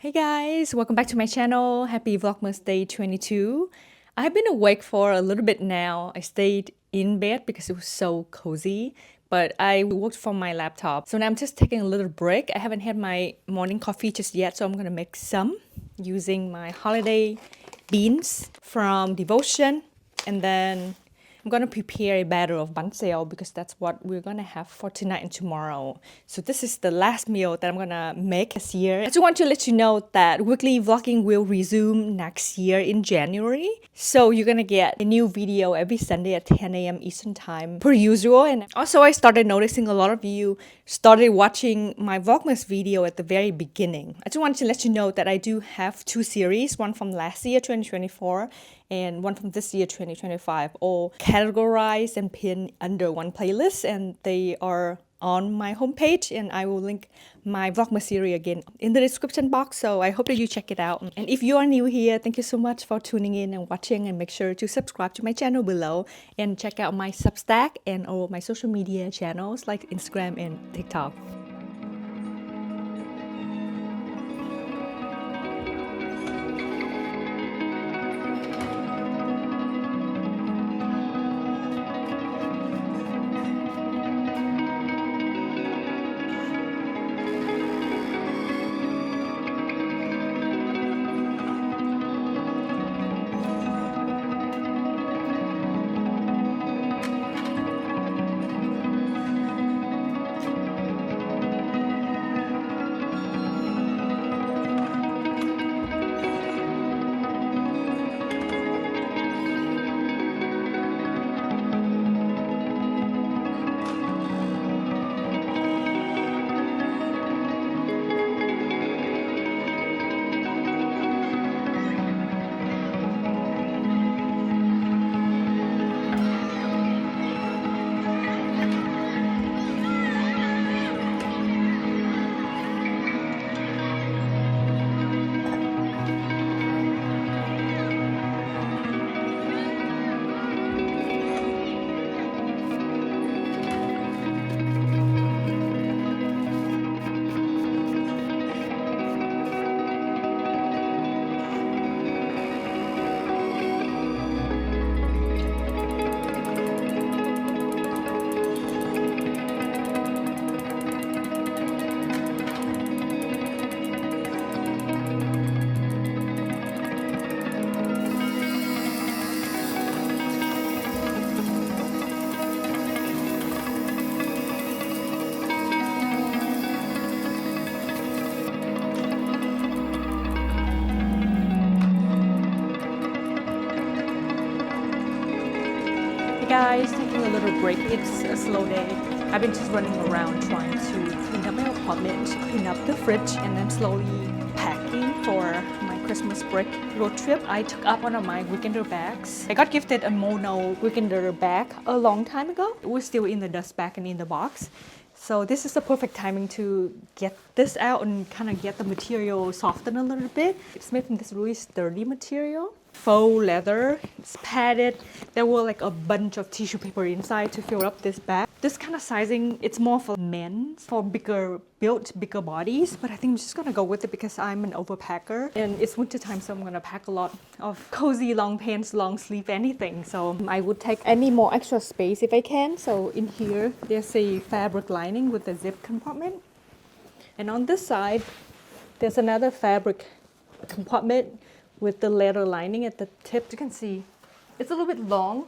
Hey guys, welcome back to my channel. Happy Vlogmas Day 22. I've been awake for a little bit now. I stayed in bed because it was so cozy, but I worked from my laptop. So now I'm just taking a little break. I haven't had my morning coffee just yet, so I'm gonna make some using my holiday beans from Devotion. And then I'm gonna prepare a batter of Banh Xeo because that's what we're gonna have for tonight and tomorrow. So this is the last meal that I'm gonna make this year. I just want to let you know that weekly vlogging will resume next year in January. So you're gonna get a new video every Sunday at 10 a.m. Eastern Time per usual. And also I started noticing a lot of you started watching my Vlogmas video at the very beginning. I just wanted to let you know that I do have two series, one from last year, 2024, and one from this year, 2025, all categorized and pinned under one playlist, and they are on my homepage, and I will link my Vlogmas series again in the description box, so I hope that you check it out. And if you are new here, thank you so much for tuning in and watching, and make sure to subscribe to my channel below and check out my Substack and all my social media channels like Instagram and TikTok. Guys, taking a little break. It's a slow day. I've been just running around trying to clean up my apartment, clean up the fridge, and then slowly packing for my Christmas break road trip. I took up one of my weekender bags. I got gifted a mono weekender bag a long time ago. It was still in the dust bag and in the box. So this is the perfect timing to get this out and kind of get the material softened a little bit. It's made from this really sturdy material. Faux leather, it's padded. There were like a bunch of tissue paper inside to fill up this bag. This kind of sizing, it's more for men, for bigger bodies, but I think I'm just gonna go with it because I'm an overpacker and it's winter time, so I'm gonna pack a lot of cozy long pants, long sleeve, anything. So I would take any more extra space if I can. So in here, there's a fabric lining with a zip compartment. And on this side, there's another fabric compartment with the leather lining at the tip. You can see it's a little bit long.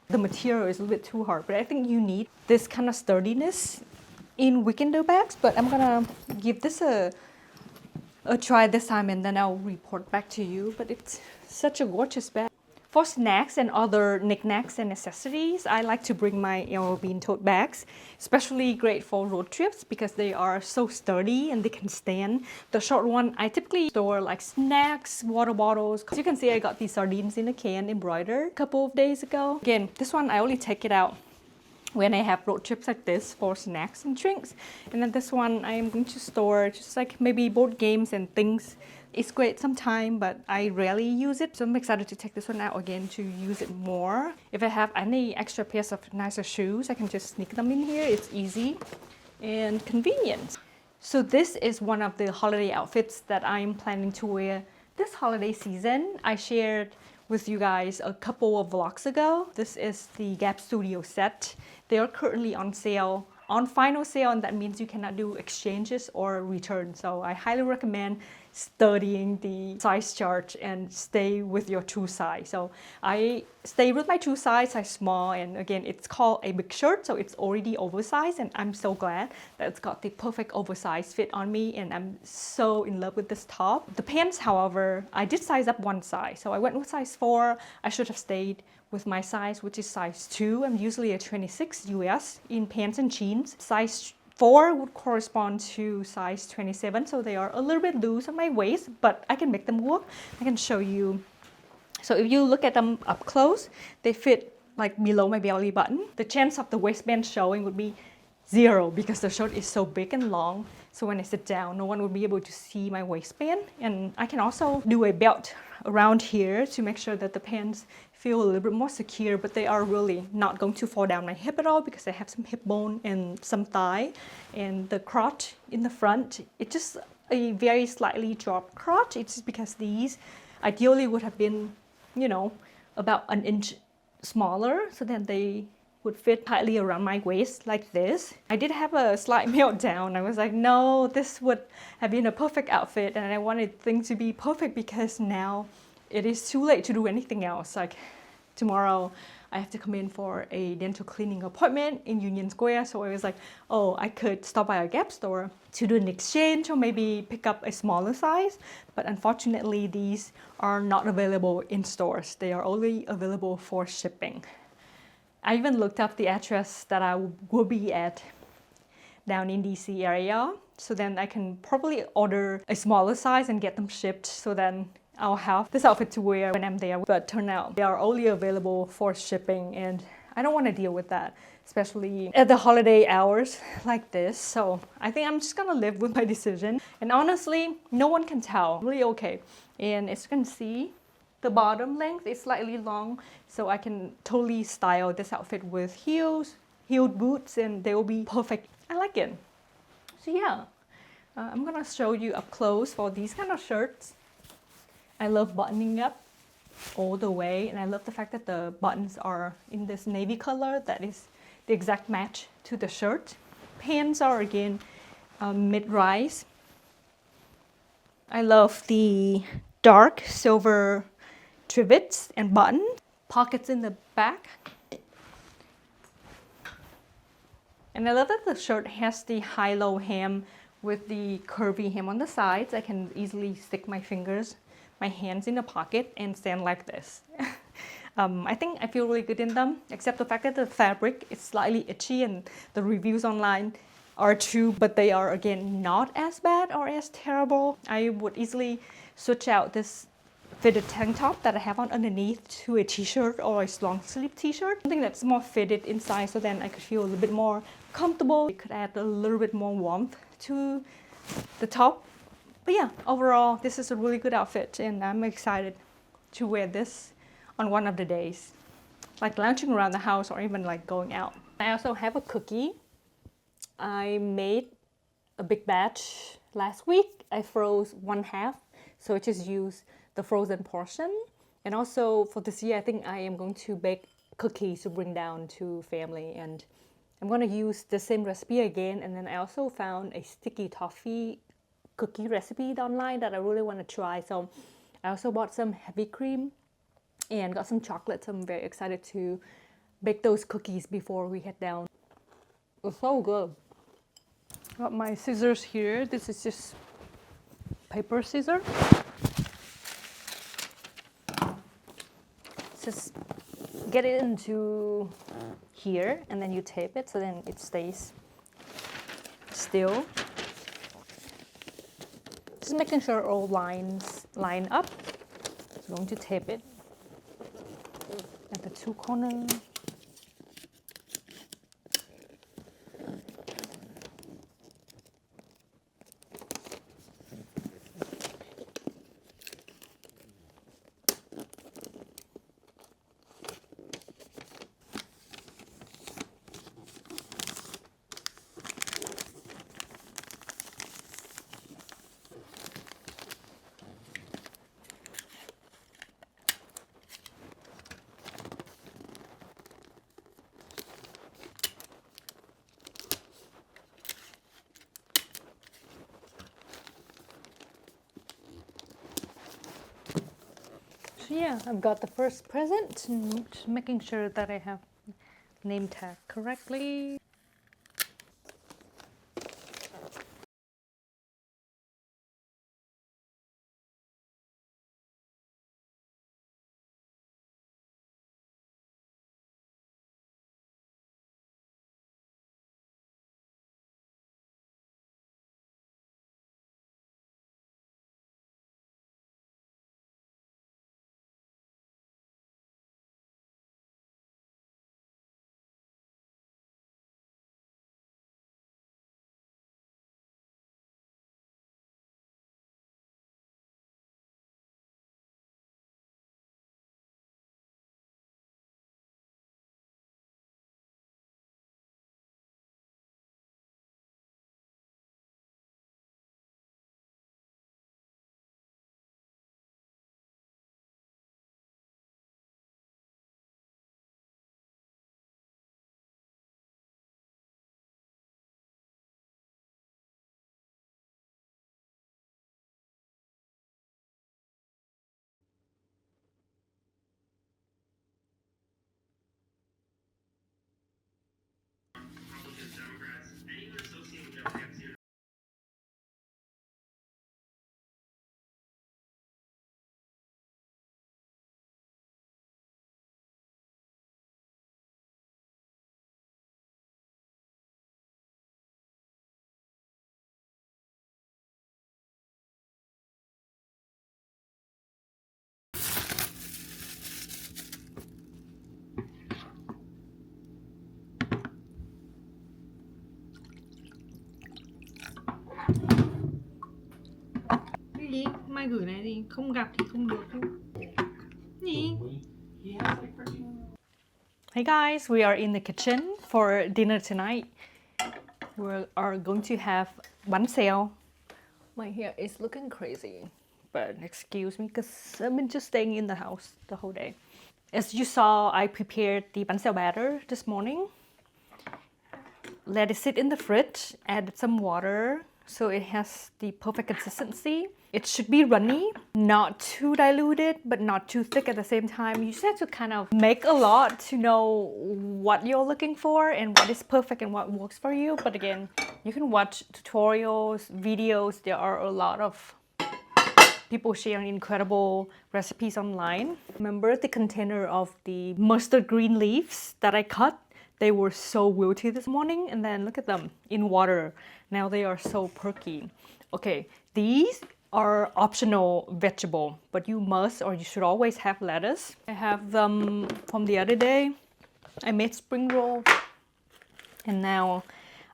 The material is a little bit too hard, but I think you need this kind of sturdiness in weekender bags. But I'm gonna give this a try this time, and then I'll report back to you. But it's such a gorgeous bag. For snacks and other knickknacks and accessories, I like to bring my bean tote bags, especially great for road trips because they are so sturdy and they can stand. The short one, I typically store like snacks, water bottles. As you can see, I got these sardines in a can embroidered a couple of days ago. Again, this one, I only take it out when I have road trips like this for snacks and drinks. And then this one, I am going to store just like maybe board games and things It's great sometimes, but I rarely use it. So I'm excited to take this one out again to use it more. If I have any extra pairs of nicer shoes, I can just sneak them in here. It's easy and convenient. So this is one of the holiday outfits that I'm planning to wear this holiday season. I shared with you guys a couple of vlogs ago. This is the Gap Studio set. They are currently on sale, on final sale, and that means you cannot do exchanges or returns. So I highly recommend studying the size chart and stay with your true size. So I stay with my true size small, and again, it's called a big shirt, so it's already oversized, and I'm so glad that it's got the perfect oversized fit on me, and I'm so in love with this top. The pants, however, I did size up one size, so I went with size 4. I should have stayed with my size, which is size 2. I'm usually a 26 US in pants and jeans. Size 4 would correspond to size 27, so they are a little bit loose on my waist, but I can make them work. I can show you. So if you look at them up close, they fit like below my belly button. The chance of the waistband showing would be 0 because the shirt is so big and long. So when I sit down, no one will be able to see my waistband. And I can also do a belt around here to make sure that the pants feel a little bit more secure, but they are really not going to fall down my hip at all because I have some hip bone and some thigh. And the crotch in the front, it's just a very slightly dropped crotch. It's just because these ideally would have been, you know, about an inch smaller, so then they would fit tightly around my waist like this. I did have a slight meltdown. I was like, no, this would have been a perfect outfit, and I wanted things to be perfect because now it is too late to do anything else. Like tomorrow I have to come in for a dental cleaning appointment in Union Square, so I was like, oh, I could stop by a Gap store to do an exchange or maybe pick up a smaller size, but unfortunately these are not available in stores. They are only available for shipping. I even looked up the address that I will be at down in DC area, so then I can probably order a smaller size and get them shipped, so then I'll have this outfit to wear when I'm there. But turn out they are only available for shipping, and I don't want to deal with that, especially at the holiday hours like this. So I think I'm just gonna live with my decision, and honestly, no one can tell. Really okay. And as you can see, the bottom length is slightly long, so I can totally style this outfit with heels, heeled boots, and they will be perfect. I like it. So yeah, I'm gonna show you up close for these kind of shirts. I love buttoning up all the way, and I love the fact that the buttons are in this navy color that is the exact match to the shirt. Pants are again mid-rise. I love the dark silver trivets and button, pockets in the back. And I love that the shirt has the high-low hem with the curvy hem on the sides. I can easily stick my fingers, my hands in the pocket and stand like this. I think I feel really good in them, except the fact that the fabric is slightly itchy, and the reviews online are true, but they are again not as bad or as terrible. I would easily switch out this fitted tank top that I have on underneath to a t-shirt or a long sleeve t-shirt. Something that's more fitted inside, so then I could feel a little bit more comfortable. It could add a little bit more warmth to the top. But yeah, overall, this is a really good outfit, and I'm excited to wear this on one of the days, like lounging around the house or even like going out. I also have a cookie. I made a big batch last week. I froze 1/2, so I just use the frozen portion. And also for this year, I think I am going to bake cookies to bring down to family, and I'm going to use the same recipe again. And then I also found a sticky toffee cookie recipe online that I really want to try. So I also bought some heavy cream and got some chocolate, so I'm very excited to bake those cookies before we head down. It's so good. Got my scissors here. This is just paper scissor. Just get it into here, and then you tape it so then it stays still. Just making sure all lines line up. I'm going to tape it at the 2 corners. So yeah, I've got the first present and just making sure that I have name tag correctly. Gì? Mai gửi này đi, không gặp thì không được đâu. Gì? Hey guys, we are in the kitchen for dinner tonight. We are going to have bánh xeo. My hair is looking crazy, but excuse me because I've been just staying in the house the whole day. As you saw, I prepared the bánh xeo batter this morning. Let it sit in the fridge, added some water so it has the perfect consistency. It should be runny, not too diluted, but not too thick at the same time. You just have to kind of make a lot to know what you're looking for and what is perfect and what works for you. But again, you can watch tutorials, videos. There are a lot of people sharing incredible recipes online. Remember the container of the mustard green leaves that I cut? They were so wilty this morning, and then look at them in water. Now they are so perky. Okay, these are optional vegetable, but you must or you should always have lettuce. I have them from the other day. I made spring roll, and now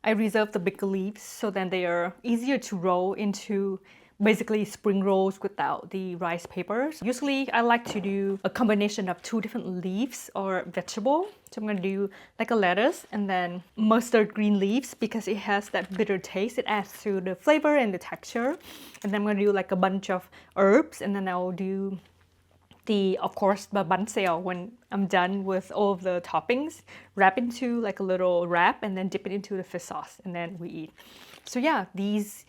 I reserve the bigger leaves so then they are easier to roll into basically spring rolls without the rice papers. Usually I like to do a combination of two different leaves or vegetable. So I'm gonna do like a lettuce and then mustard green leaves because it has that bitter taste. It adds to the flavor and the texture. And then I'm gonna do like a bunch of herbs, and then I'll do of course, the banh xeo when I'm done with all of the toppings. Wrap into like a little wrap and then dip it into the fish sauce and then we eat. So yeah, these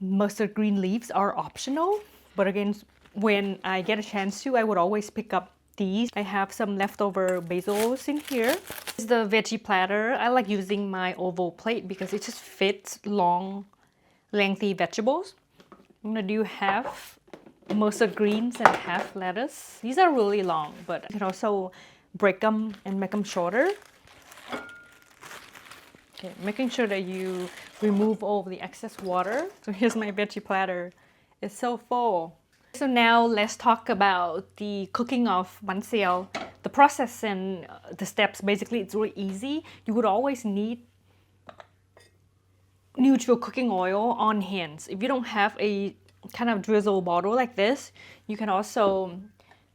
mustard green leaves are optional, but again, when I get a chance to, I would always pick up these. I have some leftover basils in here. This is the veggie platter. I like using my oval plate because it just fits long, lengthy vegetables. I'm gonna do half mustard greens and half lettuce. These are really long, but you can also break them and make them shorter. Okay, making sure that you remove all of the excess water. So here's my veggie platter. It's so full. So now let's talk about the cooking of banh xeo. The process and the steps, basically it's really easy. You would always need neutral cooking oil on hand. If you don't have a kind of drizzle bottle like this, you can also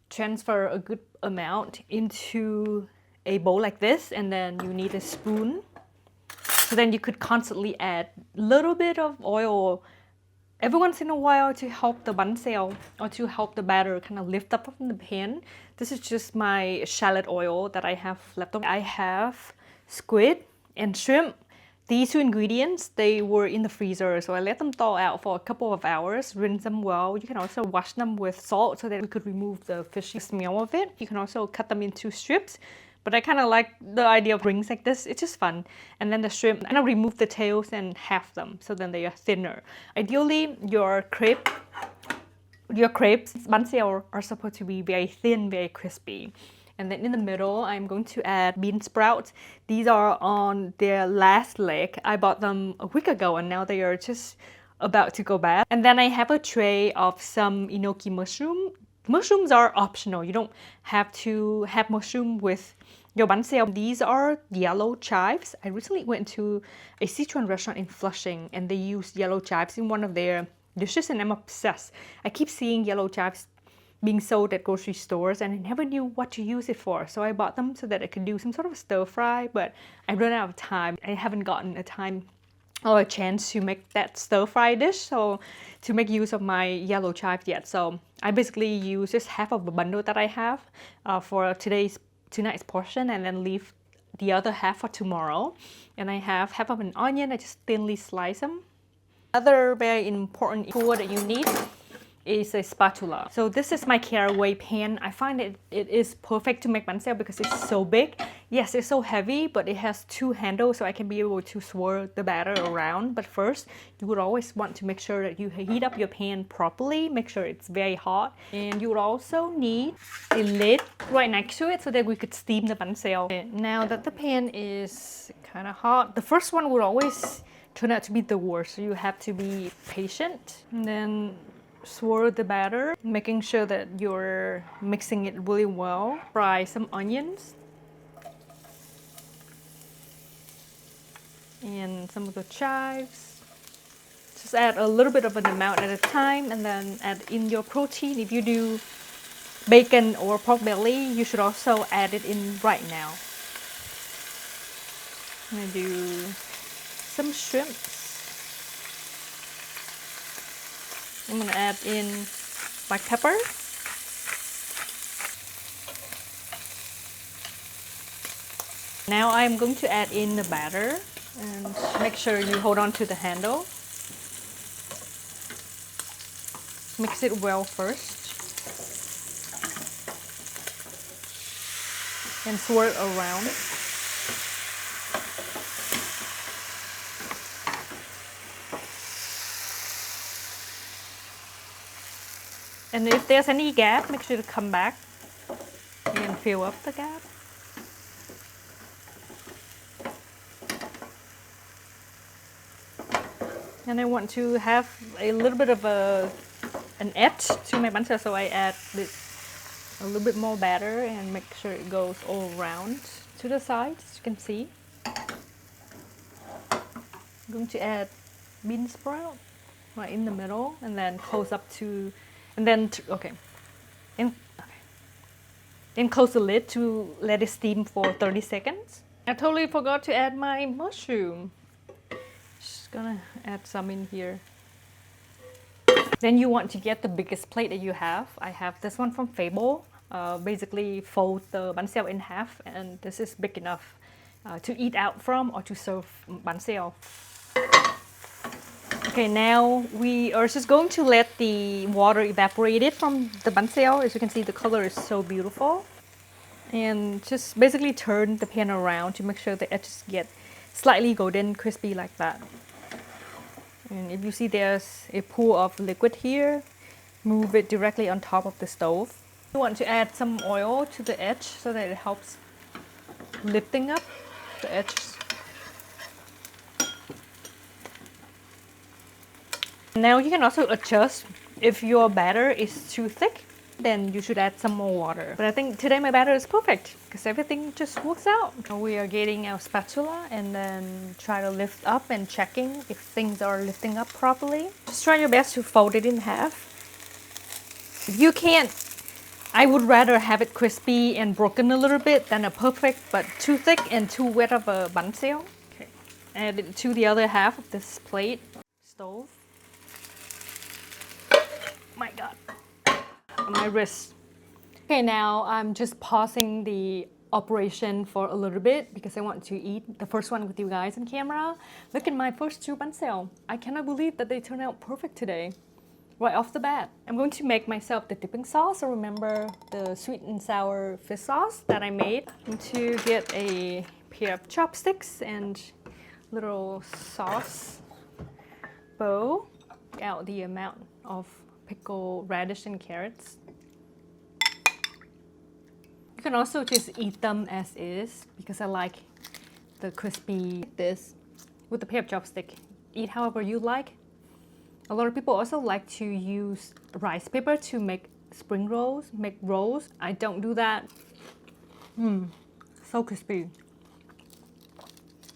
transfer a good amount into a bowl like this, and then you need a spoon. So then you could constantly add a little bit of oil every once in a while to help the banh xeo or to help the batter kind of lift up from the pan. This is just my shallot oil that I have left over. I have squid and shrimp These two ingredients, they were in the freezer, so I let them thaw out for a couple of hours, rinse them well. You can also wash them with salt so that we could remove the fishy smell of it. You can also cut them into strips, but I kind of like the idea of rings like this. It's just fun. And then the shrimp, and I remove the tails and half them, so then they are thinner. Ideally, your crepes, banh xeo, are supposed to be very thin, very crispy. And then in the middle, I'm going to add bean sprouts. These are on their last leg. I bought them a week ago and now they are just about to go bad. And then I have a tray of some enoki mushroom. Mushrooms are optional. You don't have to have mushroom with your banh xeo. These are yellow chives. I recently went to a Sichuan restaurant in Flushing and they used yellow chives in one of their dishes and I'm obsessed. I keep seeing yellow chives being sold at grocery stores and I never knew what to use it for. So I bought them so that I could do some sort of stir fry, but I ran out of time. I haven't gotten a time or a chance to make that stir fry dish, so to make use of my yellow chives yet. So I basically use just half of the bundle that I have for tonight's portion and then leave the other half for tomorrow. And I have half of an onion. I just thinly slice them. Another very important tool that you need is a spatula. So this is my caraway pan. I find it is perfect to make banh xeo because it's so big. Yes, it's so heavy, but it has two handles so I can be able to swirl the batter around. But first, you would always want to make sure that you heat up your pan properly, make sure it's very hot. And you would also need a lid right next to it so that we could steam the banh xeo. Now that the pan is kind of hot, the first one would always turn out to be the worst, so you have to be patient. And then swirl the batter, making sure that you're mixing it really well. Fry some onions and some of the chives. Just add a little bit of an amount at a time and then add in your protein. If you do bacon or pork belly, you should also add it in right now. I'm gonna do some shrimps. I'm gonna add in black pepper. Now I'm going to add in the batter and make sure you hold on to the handle. Mix it well first. And swirl it around. And if there's any gap, make sure to come back and fill up the gap. And I want to have a little bit of an edge to my banh xeo, so I add a little bit more batter and make sure it goes all around to the sides, as you can see. I'm going to add bean sprout right in the middle and then close up to, and then, then close the lid to let it steam for 30 seconds. I totally forgot to add my mushroom. Just gonna add some in here. Then you want to get the biggest plate that you have. I have this one from Fable. Basically fold the banh xeo in half and this is big enough to eat out from or to serve banh xeo. Okay, now we are just going to let the water evaporate it from the banh xeo. As you can see, the color is so beautiful. And just basically turn the pan around to make sure the edges get slightly golden, crispy like that. And if you see there's a pool of liquid here, move it directly on top of the stove. You want to add some oil to the edge so that it helps lifting up the edges. Now you can also adjust if your batter is too thick, then you should add some more water. But I think today my batter is perfect because everything just works out. We are getting our spatula and then try to lift up and checking if things are lifting up properly. Just try your best to fold it in half. If you can't, I would rather have it crispy and broken a little bit than a perfect but too thick and too wet of a banh xeo. Okay. Add it to the other half of this plate. Stove. My God, my wrist. Okay, now I'm just pausing the operation for a little bit because I want to eat the first one with you guys on camera. Look at my first 2 banh xeo. I cannot believe that they turned out perfect today. Right off the bat. I'm going to make myself the dipping sauce. So remember the sweet and sour fish sauce that I made. I'm going to get a pair of chopsticks and little sauce bowl. Out the amount of pickled radish and carrots. You can also just eat them as is because I like the crispy this with a pair of chopsticks. Eat however you like. A lot of people also like to use rice paper to make spring rolls, make rolls. I don't do that. So crispy.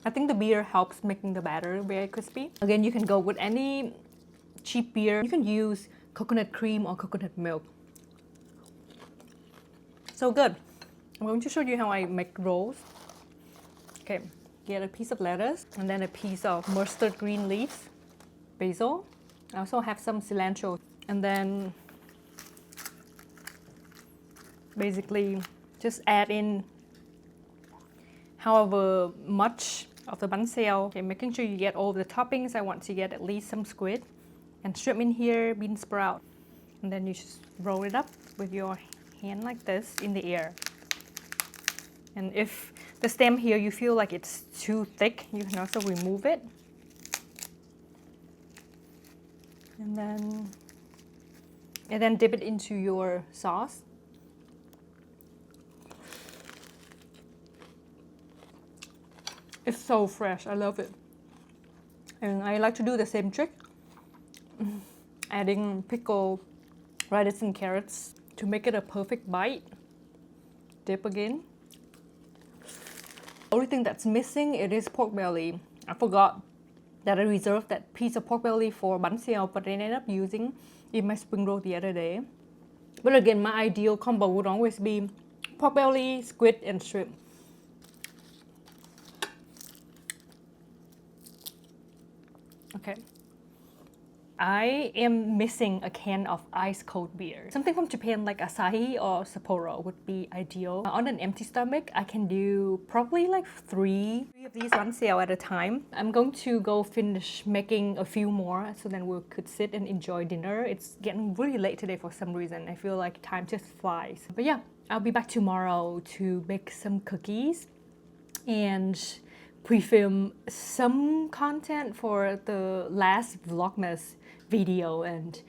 I think the beer helps making the batter very crispy. Again, you can go with any cheap beer. You can use coconut cream or coconut milk. So good. I'm going to show you how I make rolls. Okay, get a piece of lettuce and then a piece of mustard green leaves, basil. I also have some cilantro, and then basically just add in however much of the banh xeo. Okay, making sure you get all the toppings. I want to get at least some squid and shrimp in here, bean sprout, and then you just roll it up with your hand like this in the air. And if the stem here you feel like it's too thick, you can also remove it. And then dip it into your sauce. It's so fresh, I love it. And I like to do the same trick, adding pickled radish and carrots to make it a perfect bite. Dip again. The only thing that's missing, it is pork belly. I forgot that I reserved that piece of pork belly for banh xeo, but I ended up using in my spring roll the other day. But again, my ideal combo would always be pork belly, squid, and shrimp. Okay. I am missing a can of ice cold beer. Something from Japan like Asahi or Sapporo would be ideal. On an empty stomach, I can do probably like 3 of these banh xeo at a time. I'm going to go finish making a few more so then we could sit and enjoy dinner. It's getting really late today for some reason. I feel like time just flies. But yeah, I'll be back tomorrow to bake some cookies and pre-film some content for the last Vlogmas video, and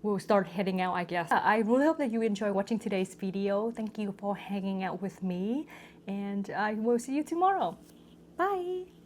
we'll start heading out, I guess. I really hope that you enjoy watching today's video. Thank you for hanging out with me, and I will see you tomorrow. Bye!